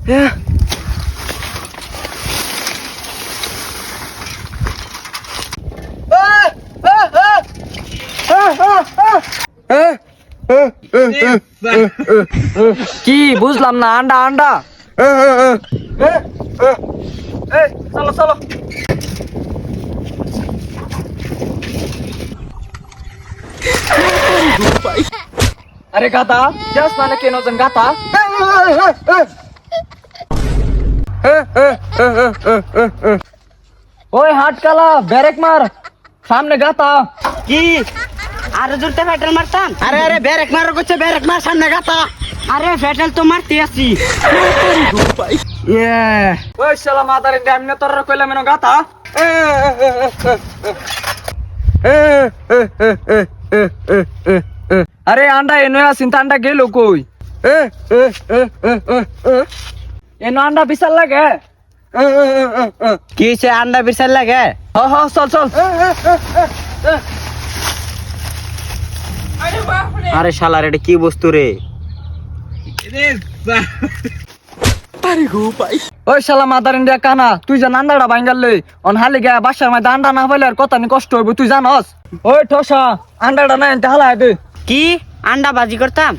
কি বুঝলাম না, আন্ডা আন্ডা। চলো চলো। আরে গাতা যাস মানে কেন জন গাতা। ওই হাট কালা ব্যারেক মার, সামনে গাতা। কি আরে জোরতে ফেটেল মারতাম? আরে আরে ব্যারেক মার করছে, ব্যারেক মার, সামনে গাতা। আরে ফেটেল তো মারতে আছি। ওই শালা মাদার এমনি তোর কইলাম এনো গাতা। আরে আন্ডা এনো আসিন, আন্ডা গেল কই? এনো আন্ডা বিশাল লাগে। কি সে আন্ডা বিশাল লাগে? হ হ চল চল। আরে শালার এটা কি বস্তু রে? ওই শালা মাদার ইন্ডিয়া কানা, তুই যে আন্ডাটা ভাঙ্গালে অন হালি গা বাসার মধ্যে আন্ডা না পাইলে আর কত নি কষ্ট হইব তুই জানস? ওই ঠসা আন্ডাটা না এনতে হালাই দে। কি আন্ডা বাজি করতাম?